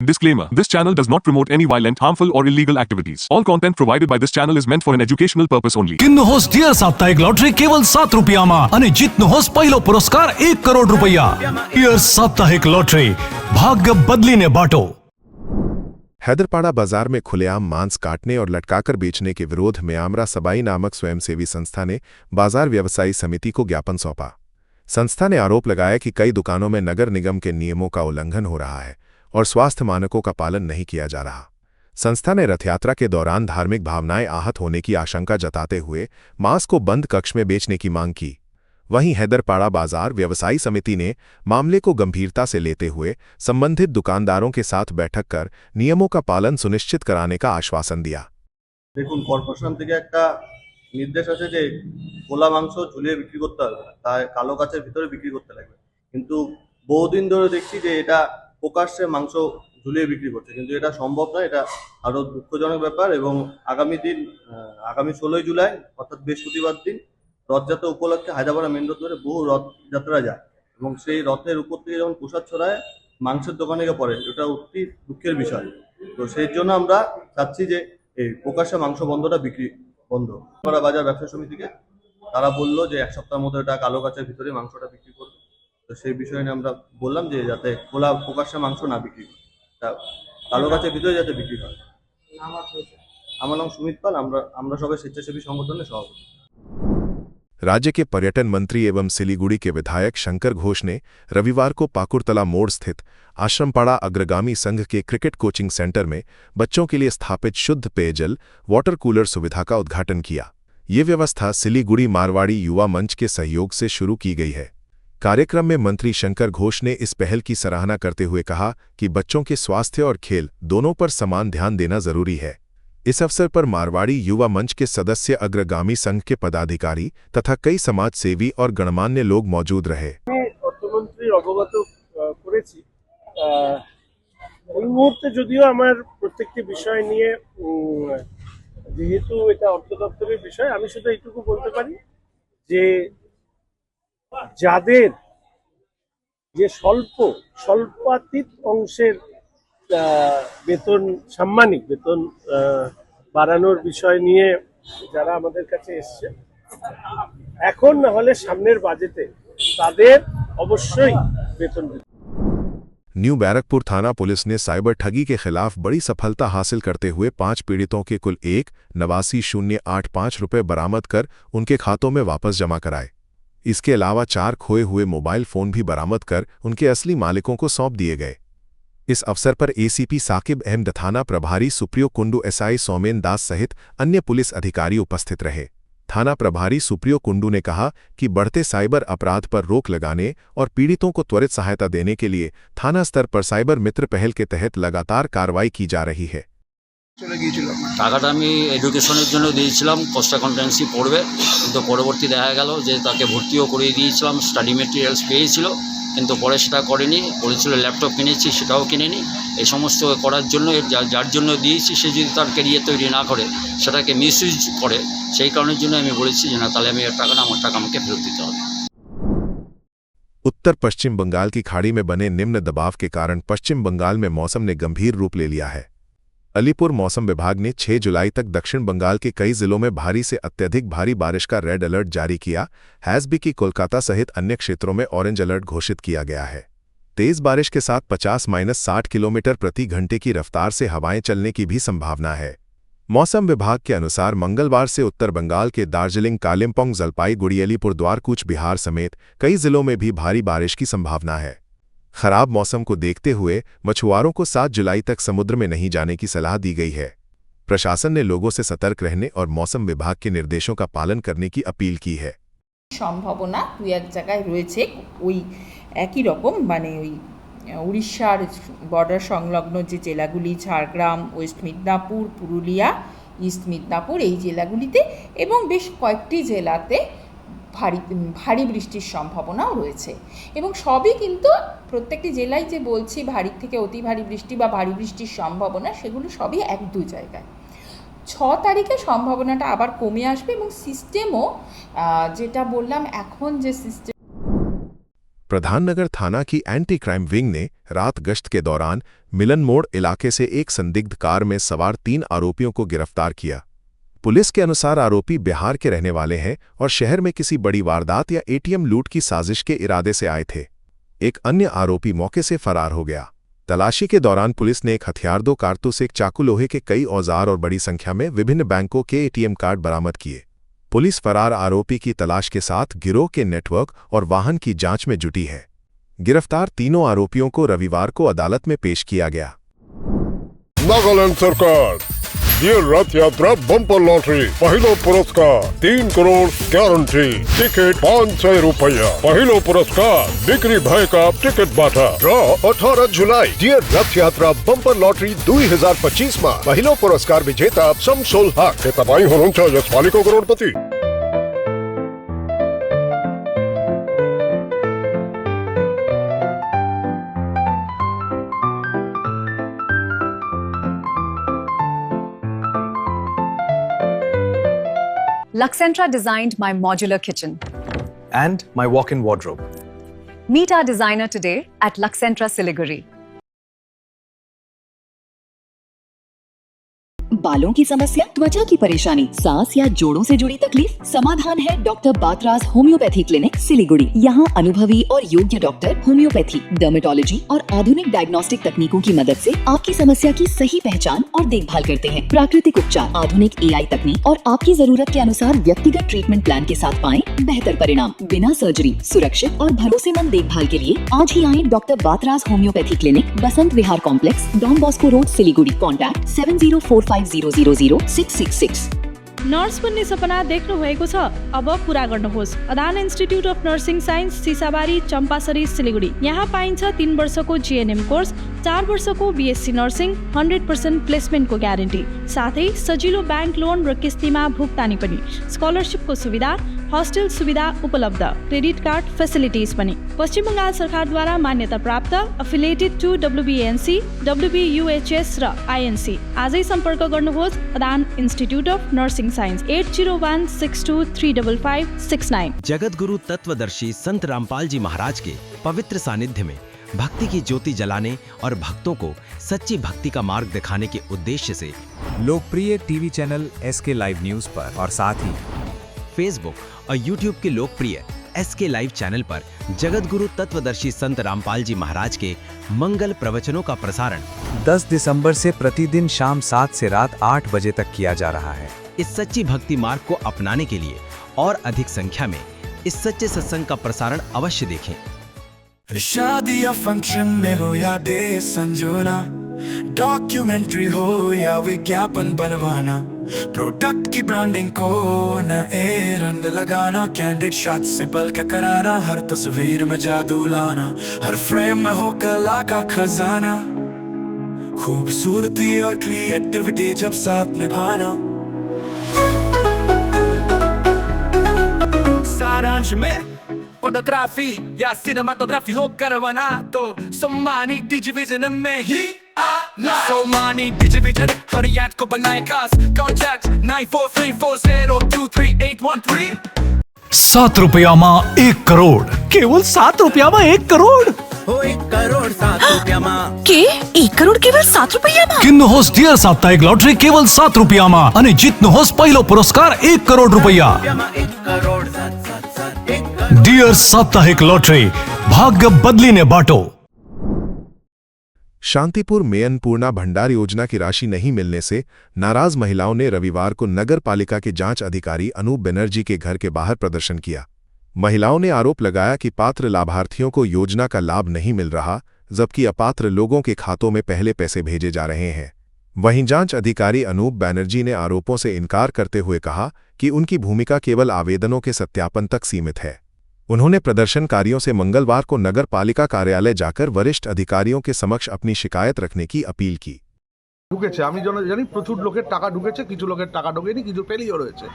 Disclaimer. This channel does not promote any violent, harmful or illegal activities. All content provided by this channel is meant for an educational purpose only. કિન્નુ હોસ dear સાપ્તાહિક lottery કેવલ 7 રૂપિયામાં અને જીતનો હોસ પહેલો પુરસ્કાર 1 કરોડ રૂપિયા. ડિયર સાપ્તાહિક લોટરી, ભાગ્ય બદલીને બાટો. हैदरपाड़ा बाजार में खुलेआम मांस काटने और लटकाकर बेचने के विरोध में आमरा सबाई नामक स्वयंसेवी संस्था ने बाजार व्यवसायी समिति को ज्ञापन सौंपा. संस्था ने आरोप लगाया कि कई दुकानों में नगर निगम के नियमों का उल्लंघन हो रहा है और स्वास्थ्य मानकों का पालन नहीं किया जा रहा. संस्था ने रथयात्रा के दौरान धार्मिक भावनाएं आहत होने की आशंका जताते हुए मांस को बंद कक्ष में बेचने की मांग की. वहीं हैदरपाड़ा बाजार व्यवसायी समिति ने मामले को गंभीरता से लेते हुए संबंधित दुकानदारों के साथ बैठक कर नियमों का पालन सुनिश्चित कराने का आश्वासन दिया. দেখুন, কর্পোরেশন থেকে একটা নির্দেশ আছে যে কোলা মাংস ঝুলিয়ে বিক্রি করতে হবে, তাই কালো কাচের ভিতরে বিক্রি করতে লাগবে. কিন্তু বহুদিন ধরে দেখছি যে এটা প্রকাশ্যে মাংস ঝুলিয়ে বিক্রি করছে, কিন্তু এটা সম্ভব নয়. এটা আরো দুঃখজনক ব্যাপার. এবং আগামী 16 জুলাই অর্থাৎ বৃহস্পতিবার দিন রথযাত্রা উপলক্ষে হায়দ্রাবাদ মেন রোড ধরে বহু রথযাত্রা যায় এবং সেই রথের উপর থেকে যখন প্রসাদ ছড়ায় মাংসের দোকানে গিয়ে পড়ে, এটা অতি দুঃখের বিষয়. তো সেই জন্য আমরা চাচ্ছি যে এই প্রকাশ্যে মাংস বন্ধটা বিক্রি বন্ধ করা. বাজার ব্যবসা সমিতিকে তারা বললো যে 1 সপ্তাহের মধ্যে এটা কালো কাচের ভিতরে মাংসটা বিক্রি করবে. তো সেই বিষয় নিয়ে আমরা বললাম যে যাতে খোলা প্রকাশ্যে মাংস না বিক্রি করে, কালো কাচের ভিতরে যাতে বিক্রি করে. আমার নাম সুমিত পাল, আমরা সবাই স্বেচ্ছাসেবী সংগঠনের সভাপতি. राज्य के पर्यटन मंत्री एवं सिलीगुड़ी के विधायक शंकर घोष ने रविवार को पाकुरतला मोड़ स्थित आश्रमपाड़ा अग्रगामी संघ के क्रिकेट कोचिंग सेंटर में बच्चों के लिए स्थापित शुद्ध पेयजल वाटर कूलर सुविधा का उद्घाटन किया. ये व्यवस्था सिलीगुड़ी मारवाड़ी युवा मंच के सहयोग से शुरू की गई है. कार्यक्रम में मंत्री शंकर घोष ने इस पहल की सराहना करते हुए कहा कि बच्चों के स्वास्थ्य और खेल दोनों पर समान ध्यान देना जरूरी है. इस अवसर पर मारवाड़ी युवा मंच के सदस्य अग्रगामी संघ के पदाधिकारी तथा कई समाज सेवी और गणमान्य लोग मौजूद रहे. অর্থমন্ত্রী অবগত করেছি, এই মুহূর্তে যদিও আমার প্রত্যেকটি বিষয় নিয়ে যেহেতু এটা অর্থ দপ্তরের বিষয়, আমি শুধু এইটুকু বলতে পারি যে যাদের যে স্বল্পাতীত অংশের বেতন, সাম্মানিক বেতন বাড়ানোর বিষয় নিয়ে যারা আমাদের কাছে এসছে, এখন না হলে সামনের বাজেটে তাদের অবশ্যই বেতন দিতে. न्यू बैरकपुर थाना पुलिस ने साइबर ठगी के खिलाफ बड़ी सफलता हासिल करते हुए 5 पीड़ितों के कुल 1,89,085 रुपये बरामद कर उनके खातों में वापस जमा कराए. इसके अलावा 4 खोए हुए मोबाइल फोन भी बरामद कर उनके असली मालिकों को सौंप दिए गए. इस अवसर पर एसीपी साकिब अहमद, थाना प्रभारी सुप्रियो कुंडू, एसआई सौमेन दास सहित अन्य पुलिस अधिकारी उपस्थित रहे. थाना प्रभारी सुप्रियो कुंडू ने कहा कि बढ़ते साइबर अपराध पर रोक लगाने और पीड़ितों को त्वरित सहायता देने के लिए थाना स्तर पर साइबर मित्र पहल के तहत लगातार कार्रवाई की जा रही है. টাকাটা আমি এডুকেশনের জন্য দিয়েছিলাম, পোস্ট অ্যাকাউন্টেন্সি পড়বে, কিন্তু পরবর্তী দেখা গেল যে তাকে ভর্তিও করিয়ে দিয়েছিলাম, স্টাডি মেটেরিয়ালস পেয়েছিল, কিন্তু পরে সেটা করেনি. বলেছিল ল্যাপটপ কিনেছি, সেটাও কিনেনি. এই সমস্ত করার জন্য যার জন্য দিয়েছি সে যদি তার ক্যারিয়ার তৈরি না করে, সেটাকে মিসইউজ করে, সেই কারণের জন্য আমি বলেছি যে না, তাহলে আমি আমার টাকা আমাকে ফেরত দিতে হবে. उत्तर पश्चिम बंगाल की खाड़ी में बने निम्न दबाव के कारण पश्चिम बंगाल में मौसम ने गंभीर रूप ले लिया है. अलीपुर मौसम विभाग ने 6 जुलाई तक दक्षिण बंगाल के कई जिलों में भारी से अत्यधिक भारी बारिश का रेड अलर्ट जारी किया. हैज़ की कोलकाता सहित अन्य क्षेत्रों में ऑरेंज अलर्ट घोषित किया गया है. तेज बारिश के साथ 50-60 किलोमीटर प्रति घंटे की रफ्तार से हवाएं चलने की भी संभावना है. मौसम विभाग के अनुसार मंगलवार से उत्तर बंगाल के दार्जिलिंग, कालिम्पोंग, जलपाईगुड़ी, अलीपुरद्वार, कूच बिहार समेत कई जिलों में भी भारी बारिश की संभावना है. खराब मौसम को देखते हुए मछुआरों को 7 जुलाई तक समुद्र में नहीं जाने की सलाह दी गई है. प्रशासन ने लोगों से सतर्क रहने और मौसम विभाग के निर्देशों का पालन करने की अपील की है. সম্ভাবনা দুই এক জায়গায় রয়েছে ওই একই রকম, মানে ওই উড়িষ্যার বর্ডার সংলগ্ন যে জেলাগুলি, ঝাড়গ্রাম, ওয়েস্ট মিদনাপুর, পুরুলিয়া, ইস্ট মিদনাপুর, এই জেলাগুলিতে এবং বেশ কয়েকটি জেলাতে ভারী বৃষ্টির সম্ভাবনাও রয়েছে. এবং সবই কিন্তু প্রত্যেকটি জেলায় যে বলছি ভারী থেকে অতি ভারী বৃষ্টি বা ভারী বৃষ্টির সম্ভাবনা, সেগুলো সবই 1-2 জায়গায়. 6 তারিখে সম্ভাবনাটা আবার কমে আসবে এবং সিস্টেমও যেটা বললাম, এখন যে সিস্টেম प्रधाननगर थाना की एंटी क्राइम विंग ने रात गश्त के दौरान मिलन मोड़ इलाके से एक संदिग्ध कार में सवार 3 आरोपियों को गिरफ्तार किया। पुलिस के अनुसार आरोपी बिहार के रहने वाले हैं और शहर में किसी बड़ी वारदात या एटीएम लूट की साजिश के इरादे से आए थे। एक अन्य आरोपी मौके से फरार हो गया। तलाशी के दौरान पुलिस ने एक हथियार, 2 कारतूस, एक चाकू, लोहे के कई औजार और बड़ी संख्या में विभिन्न बैंकों के एटीएम कार्ड बरामद किए। पुलिस फरार आरोपी की तलाश के साथ गिरोह के नेटवर्क और वाहन की जांच में जुटी है। गिरफ्तार तीनों आरोपियों को रविवार को अदालत में पेश किया गया। नागालैंड सरकार ये रथ यात्रा बम्पर लॉटरी पहलो पुरस्कार 3 करोड़ गारंटी, टिकट 500 रुपया, पहलो पुरस्कार बिक्री भय का टिकट बाटा। ड्रॉ 18 जुलाई डियर रथ यात्रा बम्पर लॉटरी 2025 में पहलो पुरस्कार विजेता शमसुल हक के तपाई हुनुहुन्छ यसपालिको करोडपति। Luxentra designed my modular kitchen and my walk-in wardrobe. Meet our designer today at Luxentra Siliguri. बालों की समस्या, त्वचा की परेशानी, सांस या जोड़ों से जुड़ी तकलीफ, समाधान है डॉक्टर बातराज होम्योपैथी क्लिनिक सिलीगुड़ी। यहाँ अनुभवी और योग्य डॉक्टर होम्योपैथी, डर्मेटोलॉजी और आधुनिक डायग्नोस्टिक तकनीकों की मदद से आपकी समस्या की सही पहचान और देखभाल करते हैं। प्राकृतिक उपचार, आधुनिक AI तकनीक और आपकी जरूरत के अनुसार व्यक्तिगत ट्रीटमेंट प्लान के साथ पाएं बेहतर परिणाम। बिना सर्जरी, सुरक्षित और भरोसेमंद देखभाल के लिए आज ही आए डॉक्टर बातराज homeopathy clinic, Basant Vihar complex, Don Bosco road, Siliguri. Contact 7045000666। Nurse बन्ने सपना देख्नु भएको छ? अब पूरा गर्नुहोस्। Adan institute of nursing science, Sisabari, Champasari, Siliguri. यहाँ पाइन्छ 3 वर्षको GNM कोर्स, 4 वर्षको BSc नर्सिङ, 100% प्लेसमेन्टको ग्यारेन्टी, साथै सजिलो ब्याङ्क लोन र किस्तीमा भुक्तानी पनि, स्कलरसिपको सुविधा, हस्टेल सुविधा उपलब्ध, क्रेडिट कार्ड फेसिलिटिज पनि। पश्चिम बङ्गाल सरकारद्वारा मान्यता प्राप्त, एफिलिएटेड टु WBNC, WBUHS र INC। आजै सम्पर्क गर्नुहोस् Adan institute of nursing science 8016235569। जगत गुरु तत्वदर्शी संत रामपाल जी महाराज के पवित्र सानिध्य में भक्ति की ज्योति जलाने और भक्तों को सच्ची भक्ति का मार्ग दिखाने के उद्देश्य से लोकप्रिय TV channel SK live news पर और साथ ही फेसबुक और यूट्यूब के लोकप्रिय SK लाइव चैनल पर जगत गुरु तत्वदर्शी संत रामपाल जी महाराज के मंगल प्रवचनों का प्रसारण 10 दिसंबर से प्रतिदिन शाम 7 से रात 8 बजे तक किया जा रहा है। इस सच्ची भक्ति मार्ग को अपनाने के लिए और अधिक संख्या में इस सच्चे सत्संग का प्रसारण अवश्य देखें। शादी या फंक्शन में हो या डे संजोना, डॉक्यूमेंट्री हो या विज्ञापन बनवाना, प्रोडक्ट की ब्रांडिंग को नए रंग लगाना, कैंडिड शॉट से पल के कराना, हर तस्वीर में जादू लाना, हर फ्रेम में हो कला का खजाना, खूबसूरती और क्रिएटिविटी जब साथ निभाना। सारांश में फोटोग्राफी या सिनेमाटोग्राफी हो करवाना तो सोमानी डिजिविजन में ही आना। सोमानी डिजिविजन फरियाद को बनाए खास, कॉन्टैक्ट 9434023813। 7 रुपया में 1 करोड़, केवल 7 रुपया में 1 करोड़। 1 करोड़ 7 रुपया में के 1 करोड़ केवल 7 रुपया में। किन्नु होस् डियर साप्ताहिक लॉटरी केवल 7 रुपया में અને જીતનો હોસ પહેલો પુરસ્કાર 1 કરોડ રૂપિયા। 1 करोड़ 7 डियर साप्ताहिक लॉटरी, भाग्य बदलीने बाटो। शांतिपुर में अन्नपूर्णा भंडार योजना की राशि नहीं मिलने से नाराज महिलाओं ने रविवार को नगर पालिका के जांच अधिकारी अनूप बनर्जी के घर के बाहर प्रदर्शन किया। महिलाओं ने आरोप लगाया कि पात्र लाभार्थियों को योजना का लाभ नहीं मिल रहा, जबकि अपात्र लोगों के खातों में पहले पैसे भेजे जा रहे हैं। वहीं जांच अधिकारी अनूप बनर्जी ने आरोपों से इनकार करते हुए कहा कि उनकी भूमिका केवल आवेदनों के सत्यापन तक सीमित है। उन्होंने प्रदर्शनकारियों से मंगलवार को नगर पालिका कार्यालय जाकर वरिष्ठ अधिकारियों के समक्ष अपनी शिकायत रखने की अपील की। ঢুকেছে, আমি জানি প্রচুর লোকের টাকা ঢুকেছে, কিছু লোকের টাকা ঢোকেনি, কিছু ফেলিও রয়েছে।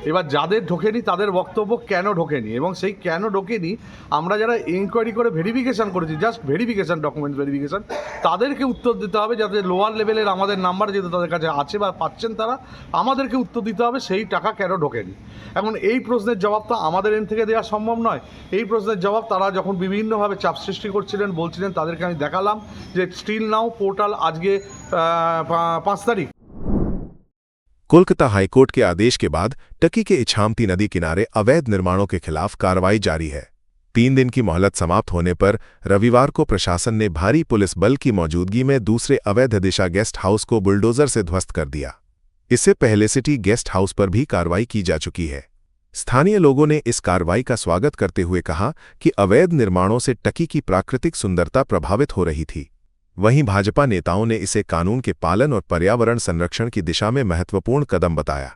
এবার যাদের ঢোকেনি তাদের বক্তব্য কেন ঢোকেনি এবং সেই কেন ঢোকেনি আমরা যারা ইনকোয়ারি করে ভেরিফিকেশান করেছি, জাস্ট ভেরিফিকেশান, ডকুমেন্টস ভেরিফিকেশান, তাদেরকে উত্তর দিতে হবে। যাতে লোয়ার লেভেলের আমাদের নাম্বার যেহেতু তাদের কাছে আছে বা পাচ্ছেন তারা, আমাদেরকে উত্তর দিতে হবে সেই টাকা কেন ঢোকেনি। এখন এই প্রশ্নের জবাব তো আমাদের এন থেকে দেওয়া সম্ভব নয়। এই প্রশ্নের জবাব তারা যখন বিভিন্নভাবে চাপ সৃষ্টি করছিলেন, বলছিলেন, তাদেরকে আমি দেখালাম যে স্টিল নাও পোর্টাল আজকে 5 तारीख। कोलकाता हाईकोर्ट के आदेश के बाद टकी के इछामती नदी किनारे अवैध निर्माणों के खिलाफ कार्रवाई जारी है। 3 दिन की मोहलत समाप्त होने पर रविवार को प्रशासन ने भारी पुलिस बल की मौजूदगी में दूसरे अवैध दिशा गेस्ट हाउस को बुलडोजर से ध्वस्त कर दिया। इससे पहले सिटी गेस्ट हाउस पर भी कार्रवाई की जा चुकी है। स्थानीय लोगों ने इस कार्रवाई का स्वागत करते हुए कहा कि अवैध निर्माणों से टकी की प्राकृतिक सुंदरता प्रभावित हो रही थी। वहीं भाजपा नेताओं ने इसे कानून के पालन और पर्यावरण संरक्षण की दिशा में महत्वपूर्ण कदम बताया।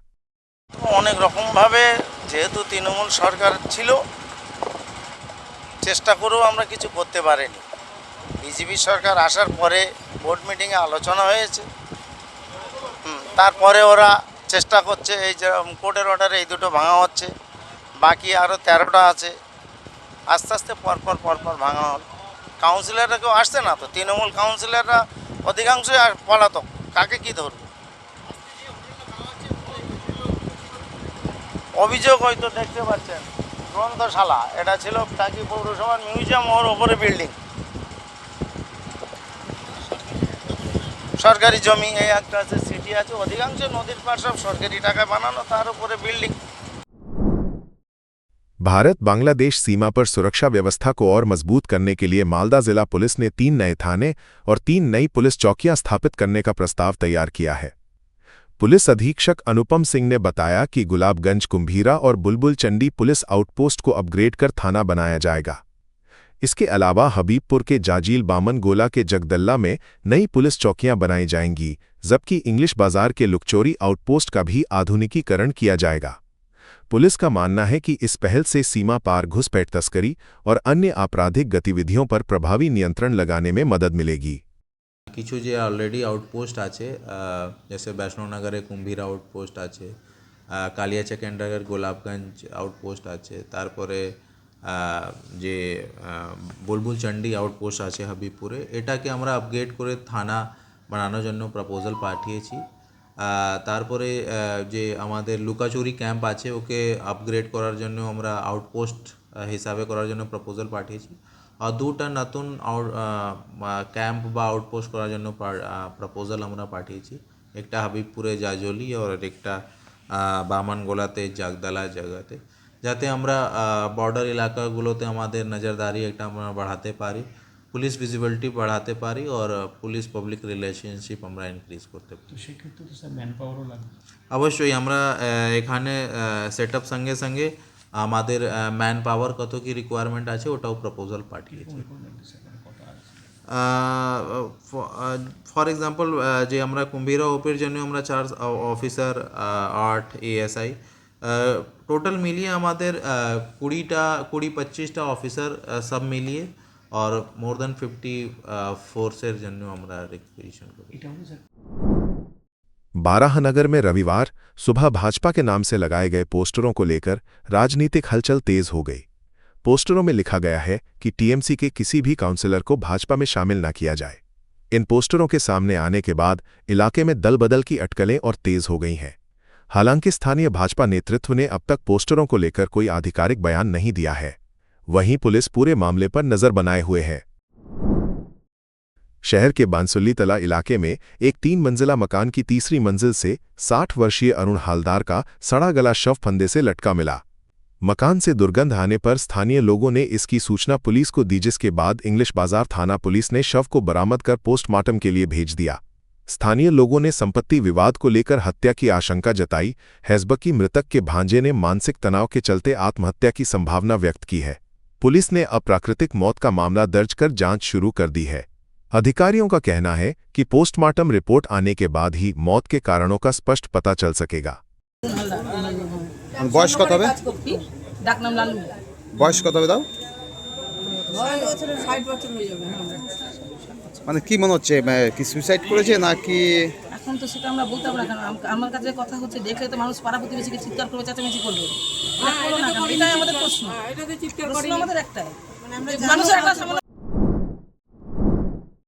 অনেক রকম ভাবে যেহেতু তৃণমূল সরকার ছিল, চেষ্টা করেও আমরা কিছু করতে পারিনি। বিজেপি সরকার আসার পরে বোর্ড মিটিংয়ে আলোচনা হয়েছে, তারপরে ওরা চেষ্টা করছে। এই যে কোর্টের অর্ডারে এই দুটো ভাঙা হচ্ছে, বাকি আরও 13টা আছে। আস্তে আস্তে পরপর ভাঙা হল। কাউন্সিলররা কেউ আসছে না তো, তৃণমূল কাউন্সিলররা অধিকাংশই পলাতক, কাকে কি ধরবে। অভিযোগ হয়তো দেখতে পাচ্ছেন, গ্রন্থশালা, এটা ছিল টাকি পৌরসভার মিউজিয়াম, ওর ওপরে বিল্ডিং, সরকারি জমি, এই একটা আছে, সিটি আছে, অধিকাংশ নদীর পার সব সরকারি টাকায় বানানো, তার উপরে বিল্ডিং। भारत बांग्लादेश सीमा पर सुरक्षा व्यवस्था को और मजबूत करने के लिए मालदा जिला पुलिस ने 3 नए थाने और 3 नई पुलिस चौकियां स्थापित करने का प्रस्ताव तैयार किया है। पुलिस अधीक्षक अनुपम सिंह ने बताया कि गुलाबगंज, कुंभीरा और बुलबुल चंडी पुलिस आउटपोस्ट को अपग्रेड कर थाना बनाया जाएगा। इसके अलावा हबीबपुर के जाजील बामन गोला के जगदल्ला में नई पुलिस चौकियां बनाई जाएंगी, जबकि इंग्लिश बाजार के लुकचोरी आउटपोस्ट का भी आधुनिकीकरण किया जाएगा। पुलिस का मानना है कि इस पहल से सीमा पार घुसपैठ, तस्करी और अन्य आपराधिक गतिविधियों पर प्रभावी नियंत्रण लगाने में मदद मिलेगी। কিছু যে অলরেডি আউটপোস্ট আছে, जैसे বৈষ্ণবনগরে কুম্ভীরা আউটপোস্ট আছে, কালিয়াচকের গোলাপগঞ্জ আউটপোস্ট আছে, তারপরে যে বুলবুল চন্ডী আউটপোস্ট আছে হাবিবপুরে, এটাকে আমরা আপগ্রেড করে থানা বানানোর জন্য প্রপোজাল পাঠিয়েছি। তারপরে যে আমাদের লুকাচুরি ক্যাম্প আছে, ওকে আপগ্রেড করার জন্য আমরা আউটপোস্ট হিসাবে করার জন্য প্রপোজাল পাঠিয়েছি। আর 2টা নতুন ক্যাম্প বা আউটপোস্ট করার জন্য প্রপোজাল আমরা পাঠিয়েছি। একটা হাবিবপুরে জাজলি আর একটা বামনগোলাতে জাগদালা জায়গাতে, যাতে আমরা বর্ডার এলাকাগুলোতে আমাদের নজরদারি একটা আমরা বাড়াতে পারি, পুলিশ ভিজিবিলিটি বাড়াতে পারি और পুলিশ পাবলিক রিলেশনশিপ আমরা ইনক্রিজ করতে পারি। সেক্ষেত্রে তো স্যার ম্যান পাওয়ারও লাগবে। অবশ্যই আমরা এখানে সেটআপ সঙ্গে সঙ্গে আমাদের ম্যান পাওয়ার কত কি রিকোয়ারমেন্ট আছে ওটাও প্রপোজাল পাঠিয়েছি। ফর এক্সাম্পল যে আমরা কুম্ভীরা ওপের জন্য আমরা 4 অফিসার, 8 ASI, টোটাল মিলিয়ে আমাদের 20-25টা অফিসার সব মিলিয়ে और मोर देन 50 फोर्सेर जन्य हमरा रिक्वेशन करी। बाराहनगर में रविवार सुबह भाजपा के नाम से लगाए गए पोस्टरों को लेकर राजनीतिक हलचल तेज हो गई। पोस्टरों में लिखा गया है कि टीएमसी के किसी भी काउंसिलर को भाजपा में शामिल न किया जाए। इन पोस्टरों के सामने आने के बाद इलाके में दल बदल की अटकलें और तेज हो गई हैं। हालांकि स्थानीय भाजपा नेतृत्व ने अब तक पोस्टरों को लेकर कोई आधिकारिक बयान नहीं दिया है। वहीं पुलिस पूरे मामले पर नजर बनाए हुए है। शहर के बांसुल्ली तला इलाके में एक 3 मंजिला मकान की तीसरी मंजिल से 60 वर्षीय अरुण हालदार का सड़ा गला शव फंदे से लटका मिला। मकान से दुर्गंध आने पर स्थानीय लोगों ने इसकी सूचना पुलिस को दी, जिसके बाद इंग्लिश बाजार थाना पुलिस ने शव को बरामद कर पोस्टमार्टम के लिए भेज दिया। स्थानीय लोगों ने संपत्ति विवाद को लेकर हत्या की आशंका जताई है, जबकि मृतक के भांजे ने मानसिक तनाव के चलते आत्महत्या की संभावना व्यक्त की है। पुलिस ने अप्राकृतिक मौत का मामला दर्ज कर जांच शुरू कर दी है। अधिकारियों का कहना है कि पोस्टमार्टम रिपोर्ट आने के बाद ही मौत के कारणों का स्पष्ट पता चल सकेगा। বয়স কত হবে? ডাকনাম লালু। বয়স কত হবে দাও? বছরে 60 বছর হয়ে যাবে। মানে কি মনে হচ্ছে, কি সুইসাইড করেছে নাকি? এখন তো সেটা আমরা বলতে পারবো না, কারণ আমার কাছে কথা হচ্ছে দেখলে তো মানুষ পাড়া প্রতিবেশীকে চিৎকার করবে, চেঁচামেচি করবে। এটাই আমাদের প্রশ্ন, আমাদের একটাই, মানুষের একটা সামান্য